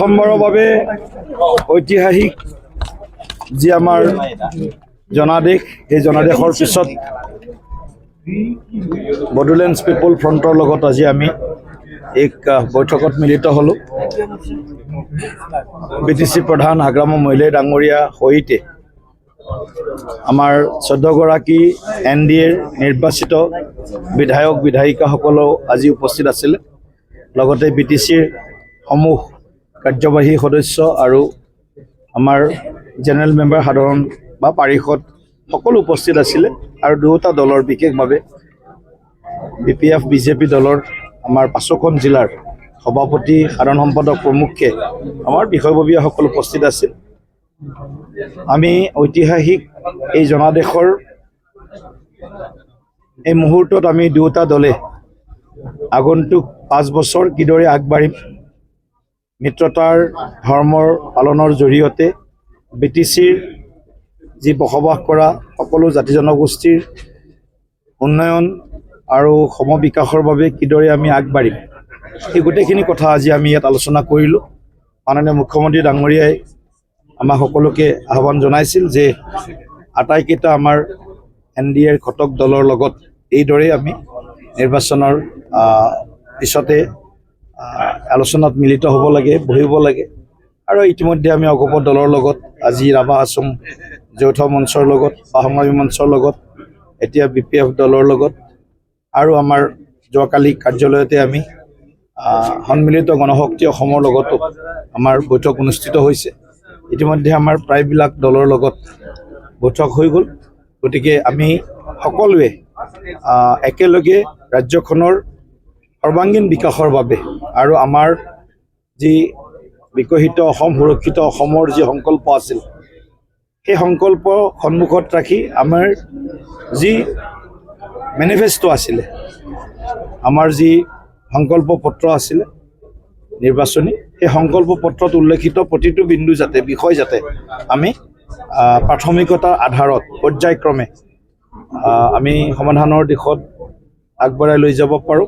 প্ৰথমবাৰৰ বাবে ঐতিহাসিক যি আমাৰ জনাদেশ এই জনাদেশৰ পিছত বডোলেণ্ড পিপল ফ্ৰণ্টৰ লগত আজি আমি এক বৈঠকত মিলিত হ'লোঁ। BTC প্ৰধান হাগ্ৰাম মৈলে ডাঙৰীয়া সহিতে আমাৰ 14 গৰাকী NDAৰ নিৰ্বাচিত বিধায়ক বিধায়িকাসকলেও আজি উপস্থিত আছিল। লগতে BTCৰ সমূহ কাৰ্যবাহী সদস্য আৰু আমাৰ জেনেৰেল মেম্বাৰ সাধাৰণ বা পাৰিষদ সকলো উপস্থিত আছিল। আৰু দুটা দলৰ বিশেষভাৱে BPF BJP দলৰ আমাৰ 5খন জিলাৰ সভাপতি সাধাৰণ সম্পাদক প্ৰমুখ্যে আমাৰ বিষয়ববীয়াসকল উপস্থিত আছিল। আমি ঐতিহাসিক এই জনাদেশৰ এই মুহূৰ্তত আমি দুটা দলে আগন্তুক 5 বছৰ কিদৰে আগবাঢ়িম, মিত্ৰতাৰ ধৰ্মৰ পালনৰ জৰিয়তে BTCৰ যি বসবাস কৰা সকলো জাতি জনগোষ্ঠীৰ উন্নয়ন আৰু সমবিকাশৰ বাবে কিদৰে আমি আগবাঢ়িম, এই গোটেইখিনি কথা আজি আমি ইয়াত আলোচনা কৰিলোঁ। মাননীয় মুখ্যমন্ত্ৰী ডাঙৰীয়াই আমাক সকলোকে আহ্বান জনাইছিল যে আটাইকেইটা আমাৰ NDAৰ ঘটক দলৰ লগত এইদৰে আমি নিৰ্বাচনৰ পিছতে আলোচনাত মিলিত হ'ব লাগে, বহিব লাগে। আৰু ইতিমধ্যে আমি অগপ দলৰ লগত আজি ৰাভা আছাম যৌথ মঞ্চৰ লগত বা সংগ্ৰামী মঞ্চৰ লগত এতিয়া BPF দলৰ লগত আৰু আমাৰ যোৱাকালি কাৰ্যালয়তে আমি সন্মিলিত গণশক্তি অসমৰ লগতো আমাৰ বৈঠক অনুষ্ঠিত হৈছে। ইতিমধ্যে আমাৰ প্ৰায়বিলাক দলৰ লগত বৈঠক হৈ গ'ল। গতিকে আমি সকলোৱে একেলগে ৰাজ্যখনৰ সৰ্বাংগীন বিকাশৰ বাবে আৰু আমাৰ যি বিকশিত অসম সুৰক্ষিত অসমৰ যি সংকল্প আছিল, সেই সংকল্প সন্মুখত ৰাখি আমাৰ যি মেনিফেষ্টো আছিলে, আমাৰ যি সংকল্প পত্ৰ আছিলে নিৰ্বাচনী, সেই সংকল্প পত্ৰত উল্লেখিত প্ৰতিটো বিন্দু যাতে বিষয় যাতে আমি প্ৰাথমিকতাৰ আধাৰত পৰ্যায়ক্ৰমে আমি সমাধানৰ দিশত আগবঢ়াই লৈ যাব পাৰোঁ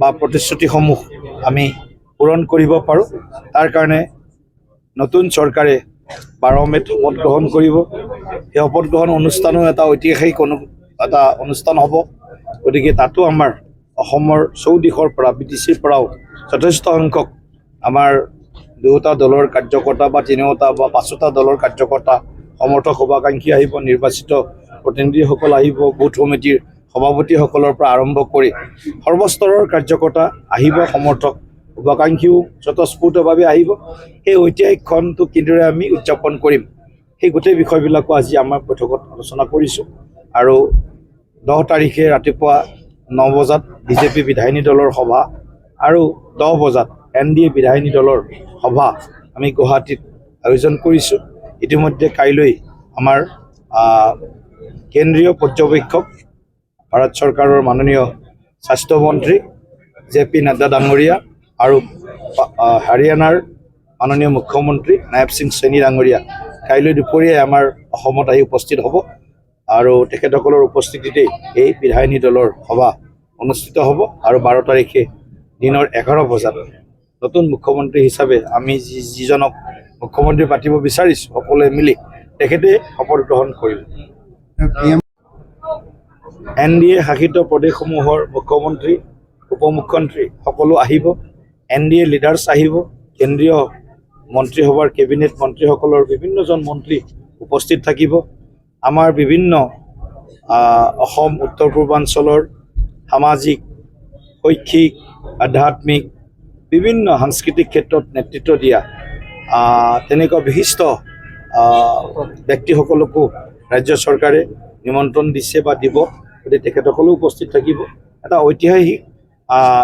বা প্ৰতিশ্ৰুতিসমূহ আমি পূৰণ কৰিব পাৰোঁ। তাৰ কাৰণে নতুন চৰকাৰে 12 মে'ত শপত গ্ৰহণ কৰিব। সেই শপত গ্ৰহণ অনুষ্ঠানো এটা ঐতিহাসিক এটা অনুষ্ঠান হ'ব। গতিকে তাতো আমাৰ অসমৰ চৌদিশৰ পৰা BTCৰ পৰাও যথেষ্ট সংখ্যক আমাৰ দুটা দলৰ কাৰ্যকৰ্তা বা তিনিওটা বা 5টা দলৰ কাৰ্যকৰ্তা সমৰ্থক শুভাকাংক্ষী আহিব, নিৰ্বাচিত প্ৰতিনিধিসকল আহিব, বুথ কমিটিৰ সভাপতিসকলৰ পৰা আৰম্ভ কৰি সৰ্বস্তৰৰ কাৰ্যকৰ্তা আহিব, সমৰ্থক শুভাকাংক্ষীও স্বতঃস্ফূৰ্তভাৱে আহিব। সেই ঐতিহাসিকখনটো কিদৰে আমি উদযাপন কৰিম, সেই গোটেই বিষয়বিলাকো আজি আমাৰ বৈঠকত আলোচনা কৰিছোঁ। আৰু 10 তাৰিখে ৰাতিপুৱা 9 বজাত BJP বিধায়িনী দলৰ সভা আৰু 10 বজাত NDA বিধায়িনী দলৰ সভা আমি গুৱাহাটীত আয়োজন কৰিছোঁ। ইতিমধ্যে কাইলৈ আমাৰ কেন্দ্ৰীয় পৰ্যবেক্ষক ভাৰত চৰকাৰৰ মাননীয় স্বাস্থ্যমন্ত্ৰী JP নাড্ডা ডাঙৰীয়া আৰু হাৰিয়ানাৰ মাননীয় মুখ্যমন্ত্ৰী নায়ব সিং চেনী ডাঙৰীয়া কাইলৈ দুপৰীয়াই আমাৰ অসমত আহি উপস্থিত হ'ব। আৰু তেখেতসকলৰ উপস্থিতিতেই এই বিধায়িনী দলৰ সভা অনুষ্ঠিত হ'ব। আৰু 12 তাৰিখে দিনৰ 11 বজাত নতুন মুখ্যমন্ত্ৰী হিচাপে আমি যিজনক মুখ্যমন্ত্ৰী পাতিব বিচাৰিছোঁ সকলোৱে মিলি তেখেতে শপত গ্ৰহণ কৰিব। NDA শাসিত প্ৰদেশসমূহৰ মুখ্যমন্ত্ৰী উপমুখ্যমন্ত্ৰী সকলো আহিব, NDA লিডাৰ্ছ আহিব, কেন্দ্ৰীয় মন্ত্ৰীসভাৰ কেবিনেট মন্ত্ৰীসকলৰ বিভিন্নজন মন্ত্ৰী উপস্থিত থাকিব। আমাৰ বিভিন্ন অসম উত্তৰ পূৰ্বাঞ্চলৰ সামাজিক, শৈক্ষিক, আধ্যাত্মিক, বিভিন্ন সাংস্কৃতিক ক্ষেত্ৰত নেতৃত্ব দিয়া তেনেকুৱা বিশিষ্ট ব্যক্তিসকলকো ৰাজ্য চৰকাৰে নিমন্ত্ৰণ দিছে বা দিব। গতিকে তেখেতসকলেও উপস্থিত থাকিব। এটা ঐতিহাসিক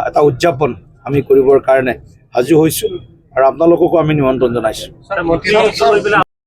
এটা উদযাপন আমি কৰিবৰ কাৰণে সাজু হৈছোঁ আৰু আপোনালোককো আমি নিমন্ত্ৰণ জনাইছোঁ।